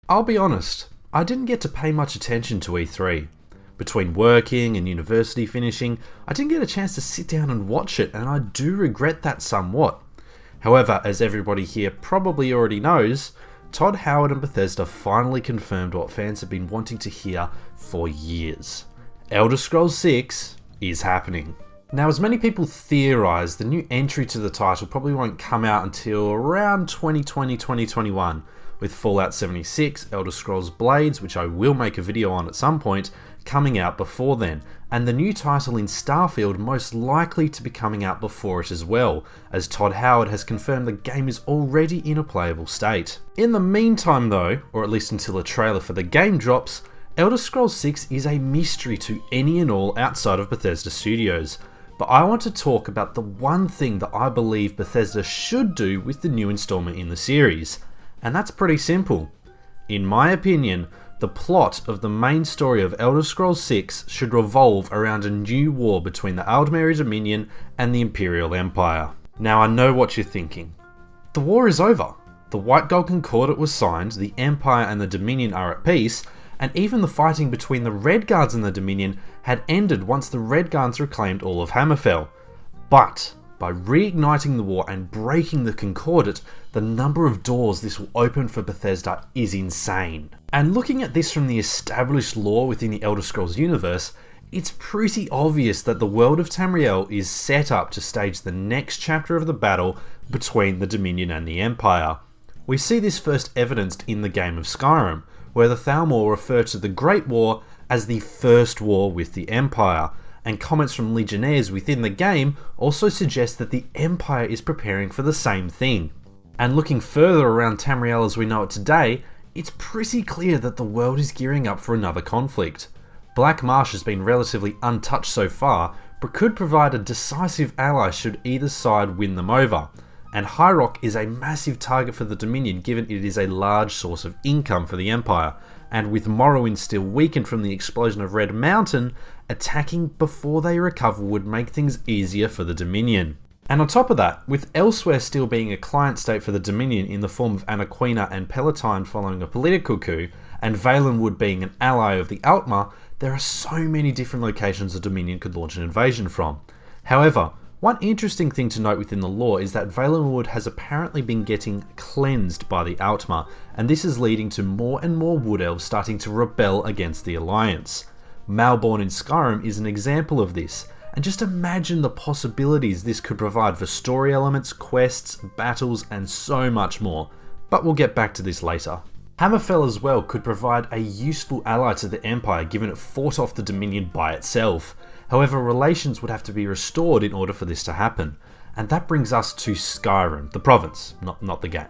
I'll be honest, I didn't get to pay much attention to E3. Between working and university finishing, I didn't get a chance to sit down and watch it, and I do regret that somewhat. However, as everybody here probably already knows, Todd Howard and Bethesda finally confirmed what fans have been wanting to hear for years. Elder Scrolls 6 is happening. Now, as many people theorise, the new entry to the title probably won't come out until around 2020-2021, with Fallout 76, Elder Scrolls Blades, which I will make a video on at some point, coming out before then, and the new title in Starfield most likely to be coming out before it as well, as Todd Howard has confirmed the game is already in a playable state. In the meantime though, or at least until a trailer for the game drops, Elder Scrolls 6 is a mystery to any and all outside of Bethesda Studios. But I want to talk about the one thing that I believe Bethesda should do with the new installment in the series, and that's pretty simple. In my opinion, the plot of the main story of Elder Scrolls 6 should revolve around a new war between the Aldmeri Dominion and the Imperial Empire. Now I know what you're thinking. The war is over. The White Gold Concordat was signed, the Empire and the Dominion are at peace, and even the fighting between the Red Guards and the Dominion had ended once the Red Guards reclaimed all of Hammerfell. But by reigniting the war and breaking the Concordat, the number of doors this will open for Bethesda is insane. And looking at this from the established lore within the Elder Scrolls universe, it's pretty obvious that the world of Tamriel is set up to stage the next chapter of the battle between the Dominion and the Empire. We see this first evidenced in the game of Skyrim, where the Thalmor refer to the Great War as the First War with the Empire, and comments from Legionnaires within the game also suggest that the Empire is preparing for the same thing. And looking further around Tamriel as we know it today, it's pretty clear that the world is gearing up for another conflict. Black Marsh has been relatively untouched so far, but could provide a decisive ally should either side win them over. And High Rock is a massive target for the Dominion given it is a large source of income for the Empire, and with Morrowind still weakened from the explosion of Red Mountain, attacking before they recover would make things easier for the Dominion. And on top of that, with Elsewhere still being a client state for the Dominion in the form of Anaquina and Palatine following a political coup, and Valenwood being an ally of the Altmar, there are so many different locations the Dominion could launch an invasion from. However, one interesting thing to note within the lore is that Valenwood has apparently been getting cleansed by the Altmar, and this is leading to more and more Wood Elves starting to rebel against the Alliance. Malborn in Skyrim is an example of this, and just imagine the possibilities this could provide for story elements, quests, battles, and so much more. But we'll get back to this later. Hammerfell as well could provide a useful ally to the Empire given it fought off the Dominion by itself. However, relations would have to be restored in order for this to happen. And that brings us to Skyrim, the province, not the game.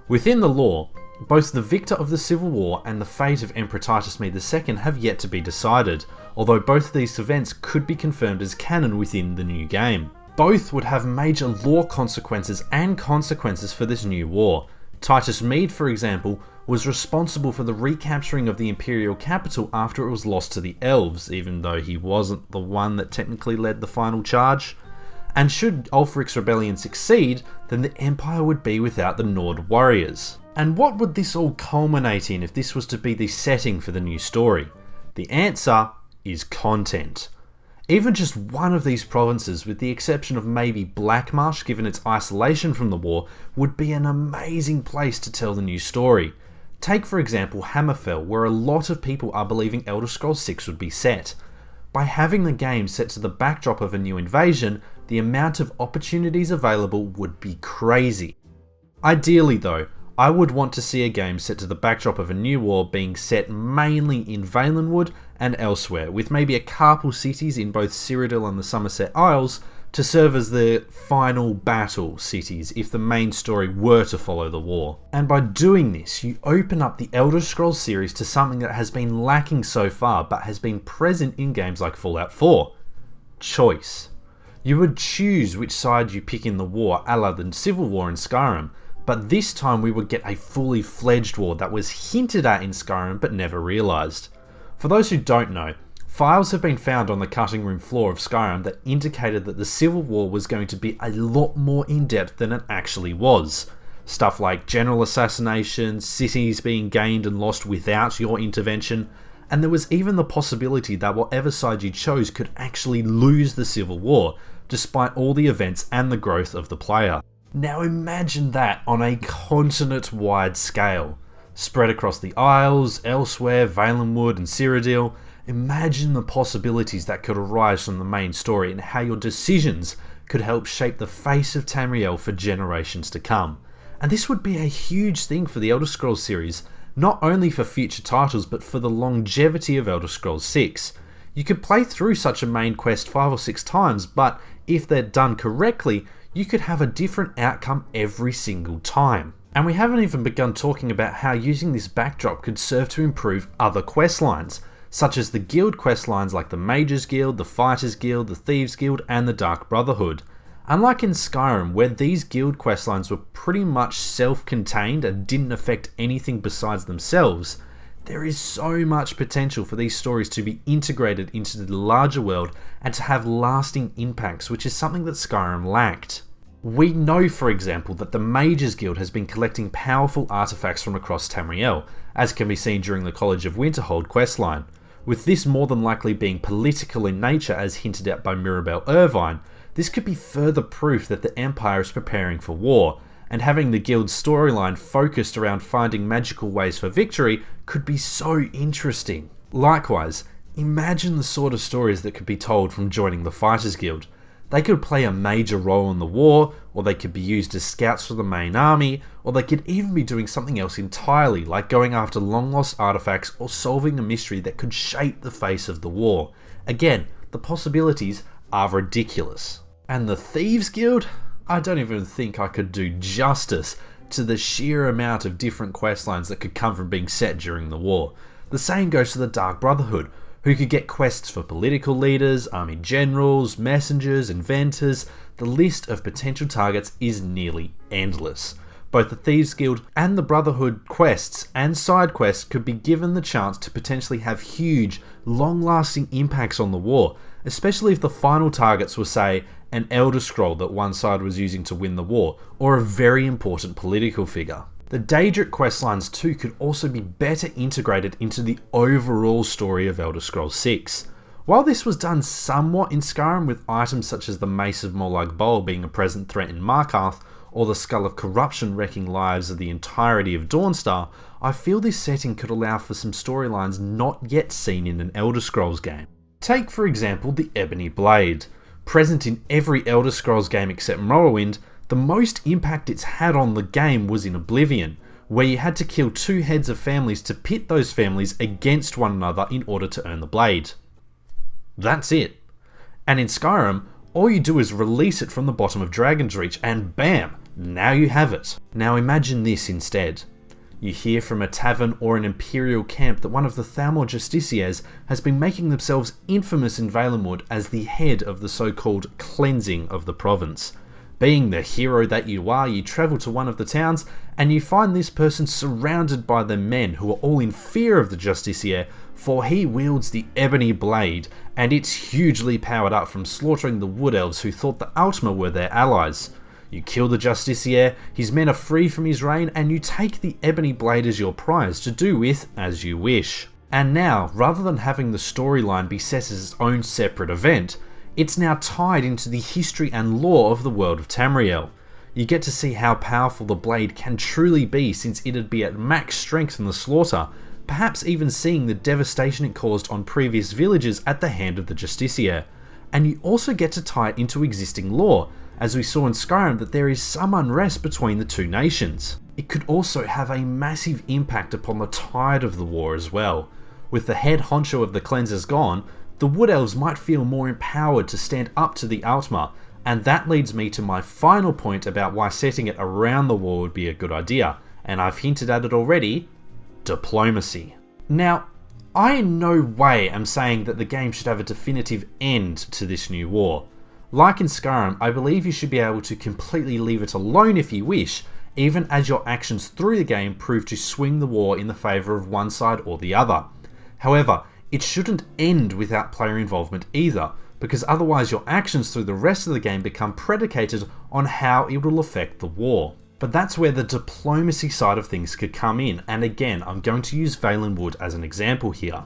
Within the lore, both the victor of the Civil War and the fate of Emperor Titus Mede II have yet to be decided, although both of these events could be confirmed as canon within the new game. Both would have major lore consequences and consequences for this new war. Titus Mede, for example, was responsible for the recapturing of the Imperial capital after it was lost to the Elves, even though he wasn't the one that technically led the final charge. And should Ulfric's rebellion succeed, then the Empire would be without the Nord warriors. And what would this all culminate in if this was to be the setting for the new story? The answer is content. Even just one of these provinces, with the exception of maybe Blackmarsh given its isolation from the war, would be an amazing place to tell the new story. Take for example Hammerfell, where a lot of people are believing Elder Scrolls 6 would be set. By having the game set to the backdrop of a new invasion, the amount of opportunities available would be crazy. Ideally though, I would want to see a game set to the backdrop of a new war being set mainly in Valenwood and elsewhere, with maybe a couple cities in both Cyrodiil and the Somerset Isles to serve as the final battle cities if the main story were to follow the war. And by doing this, you open up the Elder Scrolls series to something that has been lacking so far but has been present in games like Fallout 4. Choice. You would choose which side you pick in the war, a la the Civil War in Skyrim, but this time we would get a fully fledged war that was hinted at in Skyrim but never realised. For those who don't know, files have been found on the cutting room floor of Skyrim that indicated that the Civil War was going to be a lot more in depth than it actually was. Stuff like general assassinations, cities being gained and lost without your intervention, and there was even the possibility that whatever side you chose could actually lose the civil war, despite all the events and the growth of the player. Now imagine that on a continent-wide scale, spread across the Isles, elsewhere, Valenwood and Cyrodiil. Imagine the possibilities that could arise from the main story and how your decisions could help shape the face of Tamriel for generations to come. And this would be a huge thing for the Elder Scrolls series, not only for future titles but for the longevity of Elder Scrolls 6. You could play through such a main quest 5 or 6 times, but if they're done correctly, you could have a different outcome every single time. And we haven't even begun talking about how using this backdrop could serve to improve other questlines, such as the guild questlines like the Mages Guild, the Fighters Guild, the Thieves Guild, and the Dark Brotherhood. Unlike in Skyrim, where these guild questlines were pretty much self-contained and didn't affect anything besides themselves, there is so much potential for these stories to be integrated into the larger world and to have lasting impacts, which is something that Skyrim lacked. We know, for example, that the Mages Guild has been collecting powerful artifacts from across Tamriel, as can be seen during the College of Winterhold questline, with this more than likely being political in nature as hinted at by Mirabelle Irvine. This could be further proof that the Empire is preparing for war, and having the guild's storyline focused around finding magical ways for victory could be so interesting. Likewise, imagine the sort of stories that could be told from joining the Fighters Guild. They could play a major role in the war, or they could be used as scouts for the main army, or they could even be doing something else entirely, like going after long-lost artifacts or solving a mystery that could shape the face of the war. Again, the possibilities are ridiculous. And the Thieves Guild? I don't even think I could do justice to the sheer amount of different questlines that could come from being set during the war. The same goes to the Dark Brotherhood, who could get quests for political leaders, army generals, messengers, inventors. The list of potential targets is nearly endless. Both the Thieves Guild and the Brotherhood quests and side quests could be given the chance to potentially have huge, long-lasting impacts on the war, especially if the final targets were, say, an Elder Scroll that one side was using to win the war, or a very important political figure. The Daedric questlines too could also be better integrated into the overall story of Elder Scrolls 6. While this was done somewhat in Skyrim with items such as the Mace of Molag Bal being a present threat in Markarth, or the Skull of Corruption wrecking lives of the entirety of Dawnstar, I feel this setting could allow for some storylines not yet seen in an Elder Scrolls game. Take for example the Ebony Blade. Present in every Elder Scrolls game except Morrowind, the most impact it's had on the game was in Oblivion, where you had to kill 2 heads of families to pit those families against one another in order to earn the blade. That's it. And in Skyrim, all you do is release it from the bottom of Dragon's Reach and bam, now you have it. Now imagine this instead. You hear from a tavern or an Imperial camp that one of the Thalmor Justiciars has been making themselves infamous in Valenwood as the head of the so-called cleansing of the province. Being the hero that you are, you travel to one of the towns and you find this person surrounded by the men who are all in fear of the Justiciar, for he wields the Ebony Blade and it's hugely powered up from slaughtering the Wood Elves who thought the Altmer were their allies. You kill the Justiciar, his men are free from his reign, and you take the Ebony Blade as your prize to do with as you wish. And now, rather than having the storyline be set as its own separate event, it's now tied into the history and lore of the world of Tamriel. You get to see how powerful the blade can truly be, since it'd be at max strength in the slaughter, perhaps even seeing the devastation it caused on previous villages at the hand of the Justiciar. And you also get to tie it into existing lore, as we saw in Skyrim that there is some unrest between the two nations. It could also have a massive impact upon the tide of the war as well. With the head honcho of the cleansers gone, the Wood Elves might feel more empowered to stand up to the Altmer, and that leads me to my final point about why setting it around the war would be a good idea, and I've hinted at it already: diplomacy. Now, I in no way am saying that the game should have a definitive end to this new war. Like in Skyrim, I believe you should be able to completely leave it alone if you wish, even as your actions through the game prove to swing the war in the favour of one side or the other. However, it shouldn't end without player involvement either, because otherwise your actions through the rest of the game become predicated on how it will affect the war. But that's where the diplomacy side of things could come in, and again, I'm going to use Valenwood as an example here.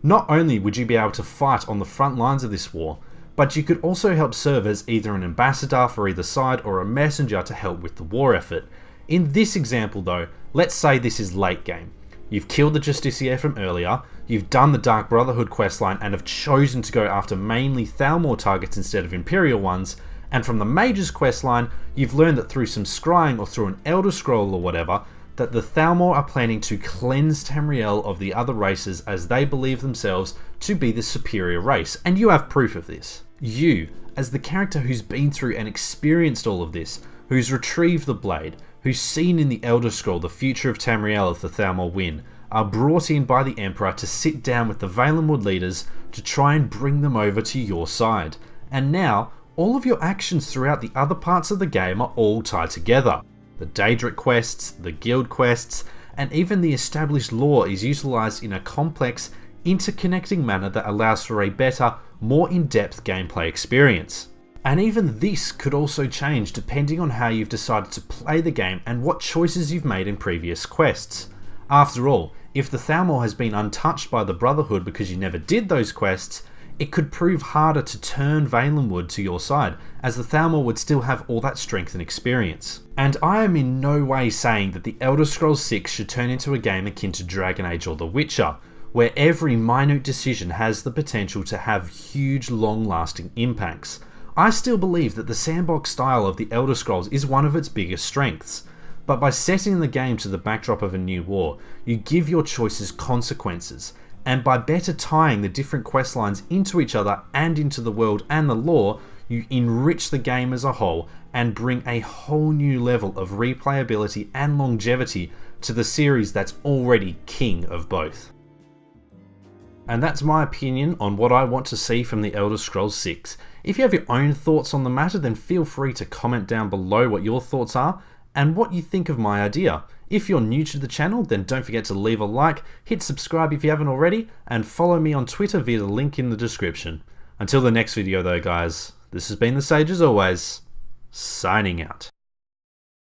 Not only would you be able to fight on the front lines of this war, but you could also help serve as either an ambassador for either side or a messenger to help with the war effort. In this example though, let's say this is late game. You've killed the Justiciar from earlier, you've done the Dark Brotherhood questline and have chosen to go after mainly Thalmor targets instead of Imperial ones, and from the Mage's questline, you've learned that through some scrying or through an Elder Scroll or whatever, that the Thalmor are planning to cleanse Tamriel of the other races as they believe themselves to be the superior race, and you have proof of this. You, as the character who's been through and experienced all of this, who's retrieved the blade, who's seen in the Elder Scroll the future of Tamriel if the Thalmor win, are brought in by the Emperor to sit down with the Valenwood leaders to try and bring them over to your side. And now, all of your actions throughout the other parts of the game are all tied together. The Daedric quests, the guild quests, and even the established lore is utilised in a complex, interconnecting manner that allows for a better, more in-depth gameplay experience. And even this could also change depending on how you've decided to play the game and what choices you've made in previous quests. After all, if the Thalmor has been untouched by the Brotherhood because you never did those quests, it could prove harder to turn Valenwood to your side, as the Thalmor would still have all that strength and experience. And I am in no way saying that the Elder Scrolls 6 should turn into a game akin to Dragon Age or The Witcher, where every minute decision has the potential to have huge long-lasting impacts. I still believe that the sandbox style of the Elder Scrolls is one of its biggest strengths, but by setting the game to the backdrop of a new war, you give your choices consequences, and by better tying the different questlines into each other and into the world and the lore, you enrich the game as a whole and bring a whole new level of replayability and longevity to the series that's already king of both. And that's my opinion on what I want to see from the Elder Scrolls 6. If you have your own thoughts on the matter, then feel free to comment down below what your thoughts are and what you think of my idea. If you're new to the channel, then don't forget to leave a like, hit subscribe if you haven't already, and follow me on Twitter via the link in the description. Until the next video though guys, this has been the Sage as always, signing out.